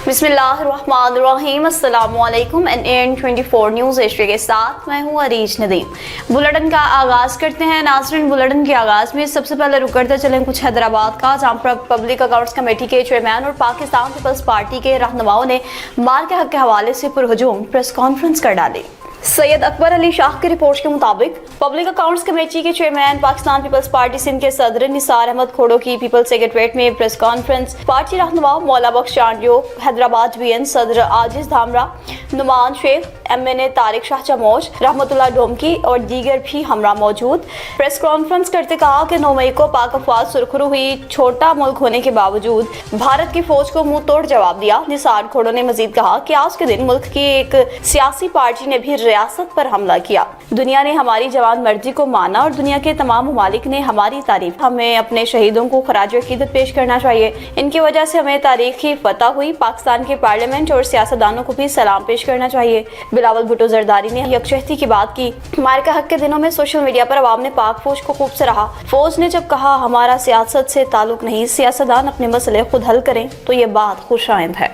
बिस्मिल्लाहिर्रहमानिर्रहीम। अस्सलामुअलैकुम। NAN24 news Asia के साथ मैं हूँ अरीज नदीम। बुलेटिन का आगाज करते हैं। नाज़रीन, बुलेटिन के आगाज में सबसे पहले रुक करते चलें कुछ हैदराबाद का, जहाँ पर पब्लिक अकाउंट्स कमेटी के चेयरमैन और पाकिस्तान पीपल्स पार्टी के रहनुमाओं ने मार के हक के हवाले से पुरहजूम प्रेस कॉन्फ्रेंस कर डाली। सैयद अकबर अली शाह की रिपोर्ट के मुताबिक पब्लिक अकाउंट्स कमेटी के chairman Pakistan Peoples Party Sindh के सदर निसार अहमद खोड़ो की पीपल्स सेक्रेटरीट में प्रेस कॉन्फ्रेंस पार्टी रहनुमा मौला बख्श चांडियो, हैदराबाद BN सदर आजिज धामरा, नुमान शेख, MNA तारिक शाह चमोज, रहमतुल्लाह डोमकी और दीगर भी हमरा मौजूद। प्रेस कॉन्फ्रेंस करते कहा कि 9 मई को पाक अफवाज सुरखरू हुई। छोटा मुल्क होने के बावजूद भारत की फौज को मुंह तोड़ जवाब दिया। निसार खोड़ो ने मजीद कहा कि आज के दिन मुल्क की एक सियासी पार्टी ने भी रियासत पर हमला किया। दुनिया ने हमारी जवान मर्जी को माना और दुनिया के तमाम ममालिक ने हमारी तारीफ। हमें अपने शहीदों को खराज अकीदत पेश करना चाहिए। इनकी वजह से हमें तारीखी फतह हुई। पाकिस्तान के पार्लियामेंट और सियासतदानों को भी सलाम पेश करना चाहिए। बिलावल भुट्टो जरदारी ने यकजहती की बात की। मार के हक के दिनों में सोशल मीडिया पर अवाम ने पाक फौज को खूब सराहा। फौज ने जब कहा हमारा सियासत से ताल्लुक नहीं, सियासतदान अपने मसले खुद हल करें, तो ये बात खुशाइंद है।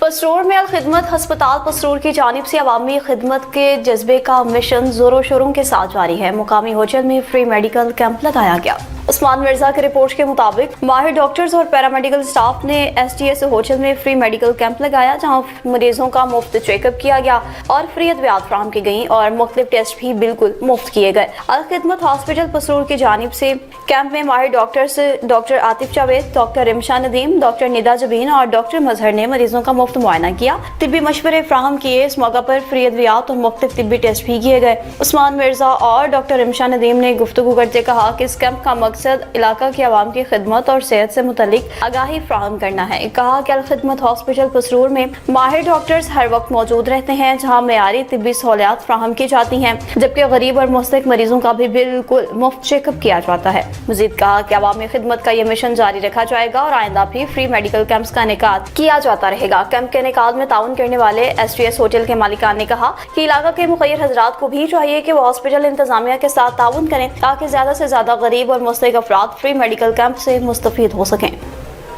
पसरूर में अल-खिदमत हस्पताल पसरूर की जानिब से अवामी खिदमत के जज्बे का मिशन जोरों शोरों के साथ जारी है। मुकामी होटल में फ्री मेडिकल कैंप लगाया गया। उस्मान मिर्जा की रिपोर्ट के मुताबिक माहिर डॉक्टर्स और पैरामेडिकल स्टाफ ने STS होटल में फ्री मेडिकल कैंप लगाया, जहां मरीजों का मुफ्त चेकअप किया गया और फ्री अद्वियात फराहम की गई और मुख्तलिफ टेस्ट भी बिल्कुल मुफ्त किए गए। अल-खिदमत हॉस्पिटल पसरूर की जानिब से कैंप में माहिर doctors doctor Atif Javed, doctor Rimsha Nadeem, doctor Nida Jabeen और डॉक्टर मजहर ने मरीजों का मुफ्त मुआयना किया। तिब्बी मशवरे फराहम किए। इस मौका पर फ्री अद्वियात और मुख्तलिफ तिब्बी टेस्ट भी किए गए। उस्मान मिर्जा और डॉक्टर रिमशा नदीम ने गुफ्तगू करते कहा कि इस कैंप का मकसद इलाका की आवाम की खिदमत और सेहत से मुतल्लिक आगाही फराहम करना है। कहा कि अल-खिदमत हॉस्पिटल पसरूर में माहिर डॉक्टर्स हर वक्त मौजूद रहते हैं, जहां मेयारी तिब्बी सहूलियात फराहम की जाती हैं, जबकि गरीब और मुस्तहिक मरीजों का भी बिल्कुल मुफ्त चेकअप किया जाता है। मजीद कहा कि अवामी खिदमत का यह मिशन जारी रखा जाएगा और आइंदा भी फ्री मेडिकल कैंप्स का इनेकाद किया जाता रहेगा। कैंप के इनेकाद में ताउन करने वाले STS होटल के मालिकान ने कहा कि इलाका के मुखय्यर हजरात को भी चाहिए कि वो हॉस्पिटल इंतजामिया के साथ ताउन करें, ताकि ज्यादा से ज्यादा गरीब और मुस्तहिक अफराद फ्री मेडिकल कैंप से मुस्तफीद हो सकें।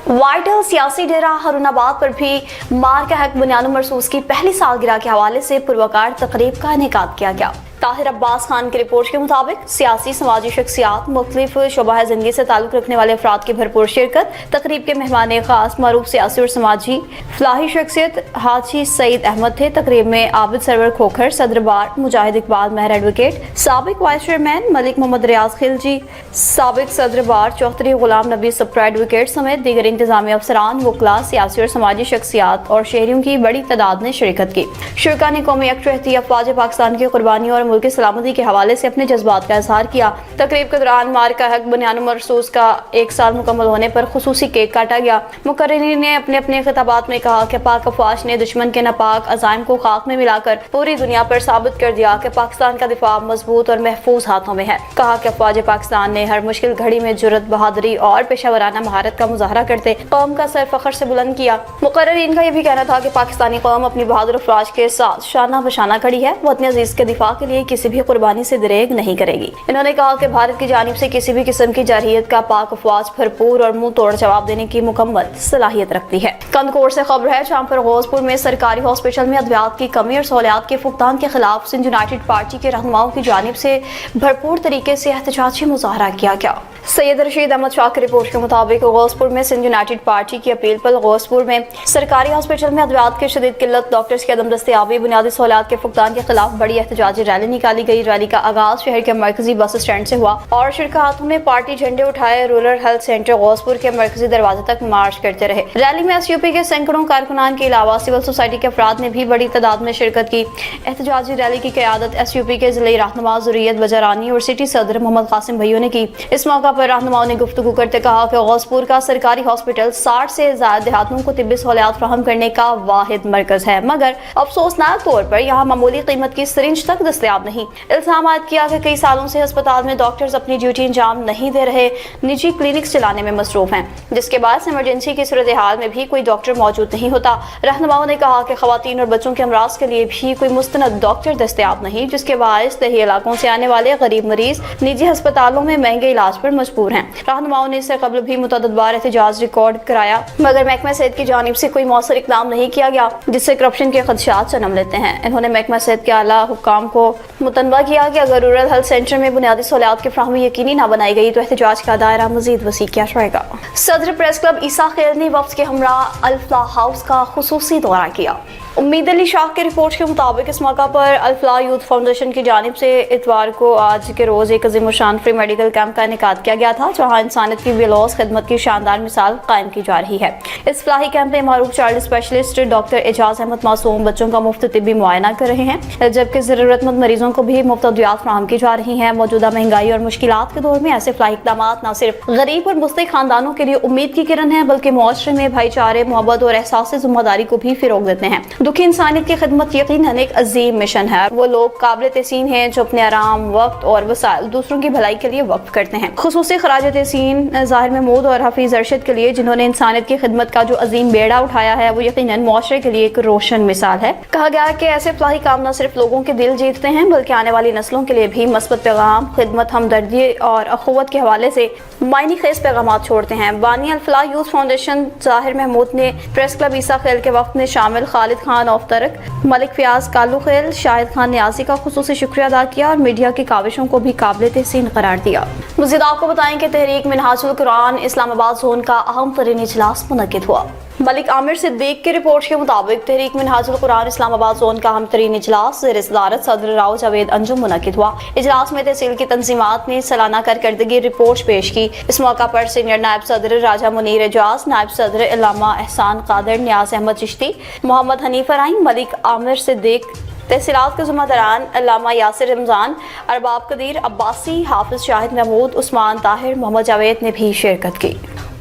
वाइटल सियासी डेरा हरुनाबाद पर भी मार के हक बुनियाद मरसूस की पहली सालगिरह के हवाले से पुरवकार तकरीब का इनेकाद किया गया। ताहिर अब्बास खान की रिपोर्ट के मुताबिक सियासी समाजी शख्सियात, मुख्तलिफ शोबाह जिंदगी से ताल्लुक रखने वाले अफराद की भरपूर शिरकत। तकरीब के मेहमान खास मरूफ सियासी और समाजी फलाही शख्सियत हाजी सईद अहमद थे। तकरीब में आबिद सरवर खोखर, सदर बार मुजाहिद इकबाल महर एडवोकेट, साबिक वाइस चेयरमैन मलिक मोहम्मद रियाज खिलजी, साबिक सदर बार चौधरी गुलाम नबी सप्रा एडवोकेट समेत दीगर इंतजामी अफसरान, वकला, सियासी और समाजी शख्सियात और शहरियों की बड़ी तादाद ने शिरकत की। शुरका ने कौमी यकजहती, अफवाज पाकिस्तान की कुर्बानी और मुल्क की सलामती के हवाले से अपने जज्बात का इजहार किया। तकरीब के दौरान मार का हक बुनियाद मरसूस का 1 साल मुकम्मल होने पर खुसूसी केक काटा गया। मुकर्रिरीन ने अपने अपने खिताबात में कहा कि पाक अफवाज ने दुश्मन के नापाक अज़ाइम को खाक में मिलाकर पूरी दुनिया पर साबित कर दिया कि पाकिस्तान का दिफा मजबूत और महफूज हाथों में है। कहा कि अफवाज पाकिस्तान ने हर मुश्किल घड़ी में जुर्रत, बहादुरी और पेशावराना महारत का मुजाहरा करते कौम का सर फख्र से बुलंद किया। मुकर्रिरीन का यह भी कहना था कि पाकिस्तानी कौम अपनी बहादुर अफवाज के साथ शाना बशाना खड़ी है। वो अपने अजीज के दिफा के लिए किसी भी कुर्बानी से दरेग नहीं करेगी। इन्होंने कहा कि भारत की जानिब से किसी भी किस्म की जारहियत का पाक अफवाज भरपूर और मुंह तोड़ जवाब देने की मुकम्मल सलाहियत रखती है। कंदकोट से खबर है, जहां पर गौसपुर में सरकारी हॉस्पिटल में अद्वियात की कमी और सहूलियात के फुकदान के खिलाफ सिंध यूनाइटेड पार्टी के रहनुमाओं की जानिब से भरपूर तरीके से एहतजाजी मुजाहरा किया गया। सैयद रशीद अहमद शाह की रिपोर्ट के मुताबिक गौसपुर में सिंध यूनाइटेड पार्टी की अपील पर गौसपुर में सरकारी हॉस्पिटल में अद्वियात की शदीद किल्लत, डॉक्टर्स की अदम दस्तयाबी, बुनियादी सहूलियात के फुकदान के खिलाफ बड़ी एहतजाजी रैली निकाली गई। रैली का आगाज शहर के मरकजी बस स्टैंड से हुआ और शिरकातों ने पार्टी झंडे उठाए रूरल हेल्थ सेंटर गौसपुर के मरकजी दरवाजे तक मार्च करते रहे। रैली में SUP के सैकड़ों कारकुनान के अलावा सिविल सोसाइटी के अफराद ने भी बड़ी तादाद में शिरकत की। एहतजाजी रैली की क़यादत SUP के ज़िले रहनुमा ज़ुर्रियत बजारानी और सिटी सदर मोहम्मद कासिम भैया ने की। इस मौका पर रहनुमाओं ने गुफ्तगू करते कहा कि गौसपुर का सरकारी हॉस्पिटल 60 से ज्यादा देहातों को तिब्बी सहूलियात फराहम करने का वाहिद मरकज है, मगर अफसोसनाक तौर पर यहाँ मामूली कीमत की सिरिंज तक दस्तयाब नहीं। इल्जाम किया कि कई सालों से अस्पताल में डॉक्टर्स अपनी ड्यूटी अंजाम नहीं दे रहे, निजी क्लिनिक्स चलाने में मसरूफ हैं, जिसके बाद इमरजेंसी की सूरत हाल में भी कोई डॉक्टर मौजूद नहीं होता। रहनुमाओं ने कहा कि खवातीन और बच्चों के अमराज के लिए भी कोई मुस्तनद डॉक्टर दस्तयाब नहीं, जिसके बायस दही इलाकों से आने वाले गरीब मरीज निजी अस्पतालों में महंगे इलाज पर मजबूर हैं। रहनुमाओं ने इससे कबल भी मुतअद्दिद बार एहतजाज रिकॉर्ड कराया, मगर महकमा सेहत की जानिब से कोई मौसर इकदाम नहीं किया गया, जिससे करप्शन के खदशात जन्म लेते हैं। इन्होंने महकमा सेहत के आला हुक्काम को मुतनबा किया कि अगर रूरल हेल्थ सेंटर में बुनियादी सहूलियात की फ्राहमी यकीनी न बनाई गई तो एहतजाज का दायरा मजीद वसी किया जाएगा। सदर प्रेस क्लब ईसा खेल ने वफ्द के हमरा अल-फलाह हाउस का खुसूसी दौरा किया। उम्मीद अली शाह की रिपोर्ट के मुताबिक इस मौका पर अल-फलाह यूथ फाउंडेशन की जानिब से इतवार को आज के रोज एक अजीम शान फ्री मेडिकल कैंप का इनेकाद किया गया था, जहां इंसानियत की बेलौस खिदमत की शानदार मिसाल कायम की जा रही है। इस फलाही कैंप में मारूफ child specialist doctor Ejaz Ahmed मासूम बच्चों का मुफ्त तिब्बी मुआयना कर रहे हैं, जबकि जरूरतमंद मरीजों को भी मुफ्त अद्वियात फराहम की जा रही हैं। मौजूदा महंगाई और मुश्किलात के दौर में ऐसे फलाही इक़दाम न सिर्फ गरीब और मुस्तहिक़ खानदानों के लिए उम्मीद की किरण है, बल्कि मुआशरे में भाईचारे, मोहब्बत और एहसास ज़िम्मेदारी को भी फ़रोग़ देते हैं। दुखी इंसानियत की खिदमत यकीनन एक अजीम मिशन है। वो लोग काबिल तहसीन हैं जो अपने आराम, वक्त और वसाइल दूसरों की भलाई के लिए वक्फ करते हैं। खुसूसी खराज तहसीन ज़ाहिर महमूद और हफीज अरशद के लिए, जिन्होंने इंसानियत की खिदमत का जो अजीम बेड़ा उठाया है, वो यकीनन मुआशरे के लिए एक रोशन मिसाल है। कहा गया है कि ऐसे फलाही काम न सिर्फ लोगों के दिल जीतते हैं, बल्कि आने वाली नस्लों के लिए भी मस्बत पैगाम, खिदमत, हमदर्दी और अखुवत के हवाले से मायने खेज पैगाम छोड़ते हैं। बानी अल-फलाह यूथ फाउंडेशन ज़ाहिर महमूद ने प्रेस क्लब ईसा खेल के वक्त में शामिल खालिद खान औफ्तरक, मलिक फयाज कालू खेल, शाहिद खान न्याजी का खुसूसी शुक्रिया अदा किया और मीडिया की काविशों को भी काबिल तहसीन करार दिया। मज़ीद आपको बताएं कि तहरीक मिनहाजुल कुरान इस्लामाबाद जोन का अहम तरीन इजलास मुनक्किद हुआ। मलिक आमिर सिद्दीक की रिपोर्ट के मुताबिक तहरीक मिनहाजुल कुरान इस्लामाबाद जोन का अहम तरीन इजलास ज़ेर सदारत सदर राव जावेद अंजुम मुनक्किद हुआ। इजलास में तहसील की तंजीमात ने सालाना कारकर्दगी रिपोर्ट पेश की। इस मौका पर सीनियर नायब सदर राजा मुनीर एजाज, नायब सदर इल्लामा एहसान कादर, न्याज अहमद चिश्ती, मोहम्मद हनीफ अराइन, मलिक आमिर सिद्दीक, तहसीलात के ज़िम्मेदारान अल्लामा यासिर रमज़ान, अरबाब कदीर अब्बासी, हाफिज शाहिद महमूद, उस्मान ताहिर, मोहम्मद जावेद ने भी शिरकत की।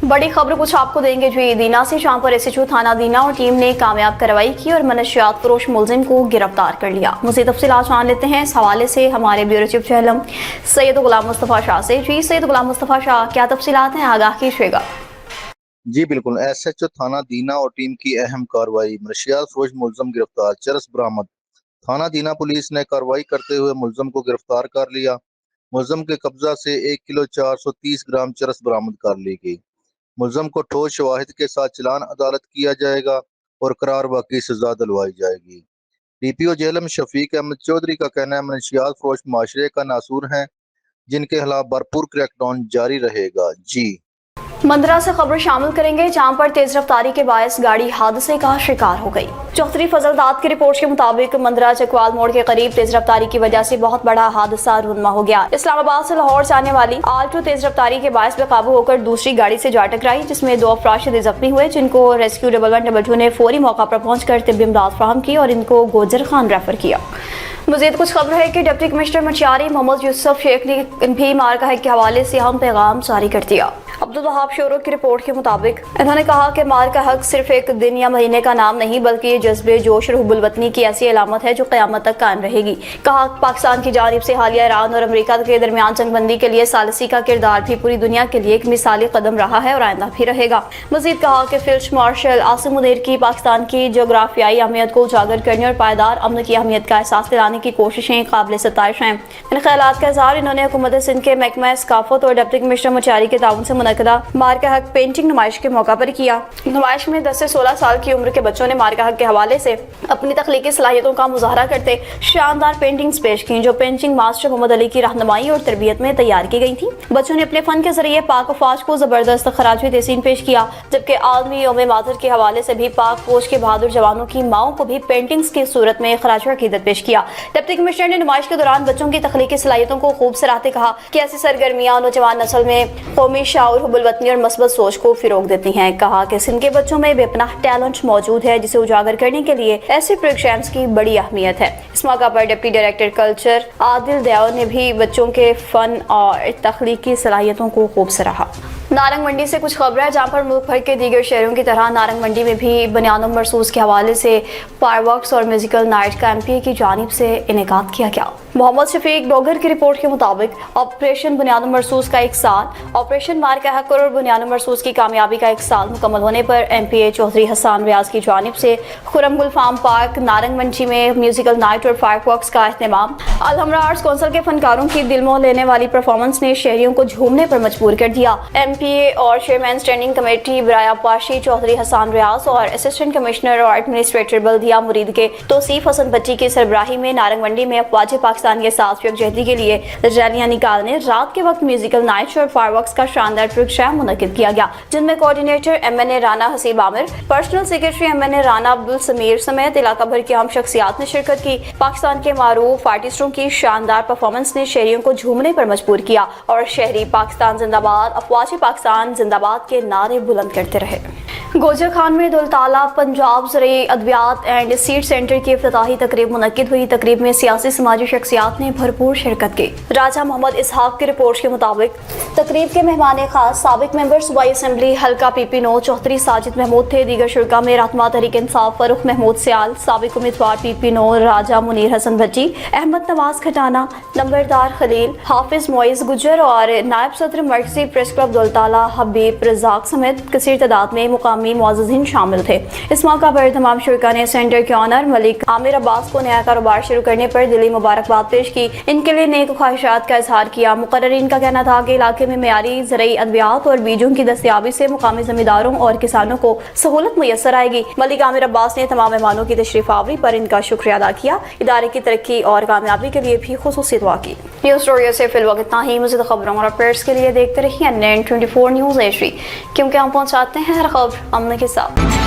बड़ी खबर कुछ आपको देंगे जो दीना से, जहां पर एसएचओ थाना दीना और टीम ने कामयाब कार्रवाई की और मनशियात फरोश मुलजिम को गिरफ्तार कर लिया। मज़ीद तफसीलात जान लेते हैं इस हवाले से हमारे ब्यूरो चीफ चहलम सैयद गुलाम मुस्तफ़ा शाह से। जी सैयद गुलाम मुस्तफ़ा शाह, क्या तफसीलात हैं, आगाह कीजिएगा। जी बिल्कुल, एसएचओ थाना दीना और टीम की अहम कार्रवाई, मनशियात फरोश मुलजिम गिरफ्तार, चरस बरामद। थाना दीना पुलिस ने कार्रवाई करते हुए मुलजिम को गिरफ्तार कर लिया। मुलजिम के कब्जा से 1 किलो 430 ग्राम चरस बरामद कर ली गई। मुलजिम को ठोस शवाहिद के साथ चलान अदालत किया जाएगा और करार बाकी सजा दिलवाई जाएगी। डीपीओ जेलम शफीक अहमद चौधरी का कहना है मनशियात फरोश माशरे का नासूर हैं, जिनके खिलाफ भरपूर क्रैकडाउन जारी रहेगा। जी मंदरा से खबर शामिल करेंगे, जहां पर तेज रफ्तारी के बायस गाड़ी हादसे का शिकार हो गई। चौधरी फजल दाद की रिपोर्ट के मुताबिक मंदरा चकवाल मोड़ के करीब तेज रफ्तारी की वजह से बहुत बड़ा हादसा रूनमा हो गया। इस्लामाबाद से लाहौर जाने वाली आल्टो तेज रफ्तारी के बायस बेकाबू होकर दूसरी गाड़ी से जा टकराई, जिसमें 2 अफराद शदीद जख्मी हुए, जिनको रेस्क्यू 112 ने फौरी मौका पर पहुंचकर तिब्बी इमदाद फराहम की और इनको गोजर खान रेफर किया। मज़ीद कुछ खबर है कि डिप्टी कमिश्नर मंशियारी मोहम्मद यूसुफ शेख ने भी मार्का हक के हवाले से अहम पैगाम जारी कर दिया। अब्दुल वहाब शोरो की रिपोर्ट के मुताबिक इन्होंने कहा कि मार्का हक सिर्फ एक दिन या महीने का नाम नहीं, बल्कि ये जज्बे, जोश और हुब्बुल वतनी की ऐसी अलामत है जो क़यामत तक कायम रहेगी। कहा पाकिस्तान की जानिब से हालिया ईरान और अमेरिका के दरमियान जंगबंदी के लिए सालिसी का किरदार भी पूरी दुनिया के लिए एक मिसाली कदम रहा है और आइंदा भी रहेगा। मज़ीद कहा कि फील्ड मार्शल आसिम मुनीर की पाकिस्तान की जोग्राफियाई अहमियत को उजागर करने और पायदार अमन की अहमियत का एहसास दिलाने की कोशिशें काबिल सताइश हैं। इन ख्यालात का इज़हार इन्होंने हुकूमत सिंध के महकमा सकाफत और डिप्टी कमिश्नर मंशियारी के ताउन से मुनक्किदा मार्का हक पेंटिंग नुमाइश के मौका पर किया। नुमाइश में 10 से 16 साल की उम्र के बच्चों ने मार्का हक के हवाले से अपनी तख्लीकी सलाहियतों का मुजाहरा करते शानदार पेंटिंग्स पेश की, जो पेंटिंग मास्टर मोहम्मद अली की रहनुमाई और तरबियत में तैयार की गई थी। बच्चों ने अपने फन के जरिए पाक फौज को जबरदस्त खराज तहसीन पेश किया, जबकि आलमी यौम मातर के हवाले से भी पाक फौज के बहादुर जवानों की माओं को भी पेंटिंग्स की सूरत में खराज अकीदत पेश किया। डिप्टी कमिश्नर ने नुमाइश के दौरान बच्चों की तख्लीकी सलाहियतों को खूब सराहते कहा कि ऐसी सरगर्मियां नौजवान नस्ल में कौमी शाऊर, हुब्बुल वतनी और मस्बत सोच को फिरोग देती हैं। कहा कि सिंध के बच्चों में बेपनाह टैलेंट मौजूद है, जिसे उजागर करने के लिए ऐसे प्रोग्राम्स की बड़ी अहमियत है। इस मौका पर deputy director culture Adil Dayal ने भी बच्चों के फन और तख्लीकी सलाहियतों को खूब सराहा। नारंग मंडी से कुछ खबर है जहां पर मुल्क भर के दीगर शहरों की तरह नारंग मंडी में भी बनियान मरसूस के हवाले से फायरवर्क्स और म्यूजिकल नाइट का एमपीए की जानिब से इनेकाद किया गया। मोहम्मद शफीक डोगर की रिपोर्ट के मुताबिक ऑपरेशन बुनियान मरसूस का 1 साल, ऑपरेशन मार का हक और बुनियान मरसूस की कामयाबी का 1 साल मुकम्मल होने पर एमपीए चौधरी हसन रियाज की जानिब से खुरमगुल फार्म पार्क नारंग मंडी में म्यूजिकल नाइट और फायरवर्क्स का अहतमाम। अलहमरा आर्ट्स काउंसिल के फनकारों की दिल मोह लेने वाली परफॉर्मेंस ने शहरियों को झूमने पर मजबूर कर दिया। एमपीए और चेयरमैन स्टैंडिंग कमेटी बराया पाशी चौधरी हसन रियाज और असिस्टेंट कमिश्नर और एडमिनिस्ट्रेटर बल्दिया मुरीद के तौसीफ हसन बच्ची की सरबराही में नारंग मंडी में अफवाज पाकिस्तान के साथ यकजहती के लिए रैलियां निकालने रात के वक्त म्यूजिकल नाइट और फायरवर्क्स का शानदार ट्रिक शो मुनक्किद किया गया, जिनमें coordinator MNA Rana Haseeb Aamir, personal secretary MNA Rana Abdul Sameer समेत इलाका भर की अहम शख्सियात ने शिरकत की। पाकिस्तान के मारूफ आर्टिस्टों की शानदार परफॉर्मेंस ने शहरियों को झूमने पर मजबूर किया और शहरी पाकिस्तान जिंदाबाद, अफवाज पाकिस्तान जिंदाबाद के नारे बुलंद करते रहे। गोजर खान में दुलताला पंजाब ज़राई अद्वियात एंड सीड सेंटर की इफ्तिताही तकरीब मुनक्किद हुई। तकरीब में सियासी समाजी शख्सियात ने भरपूर शिरकत की। राजा मोहम्मद इसहाक की रिपोर्ट के मुताबिक तकरीब के मेहमान खास साबिक मेंबर सूबाई असम्बली हल्का PP9 चौधरी साजिद महमूद थे। दीगर शुरा में रहनुमा तहरीक इंसाफ फरुख महमूद सियाल, साबिक उम्मीदवार PP9 राजा मुनीर हसन भज्जी, अहमद नवाज खटाना, नंबरदार खलील, हाफिज मोइज गुजर और नायब सदर मरकजी प्रेस क्लब दुलताला हबीब रजाक समेत कसीर तादाद में मुकामी मुअज़्ज़िज़ीन शामिल थे। इस मौका पर तमाम शुरा ने सेंटर के ऑनर मलिक आमिर अब्बास को नया कारोबार शुरू करने पर दिली मुबारकबाद पेश की। इनके लिए नेक ख्वाहिशात का इजहार किया। मुकर्ररीन का कहना था कि इलाके में मेयारी ज़राई अद्वियात और बीजों की दस्तयाबी से मुकामी जमींदारों और किसानों को सहूलत मुयस्सर आएगी। मलिक आमिर अब्बास ने तमाम मेहमानों की तशरीफ आवरी पर इनका शुक्रिया अदा किया। इदारे की तरक्की और कामयाबी के लिए भी खुसूसी दुआ की। न्यूज़ स्टोरी से फिलहाल इतना ही। मज़ीद खबरों और अपडेट्स के लिए देखते रहिए NN24 न्यूज़ HD, क्योंकि हम पहुँचाते हैं हर खबर अमन के साथ।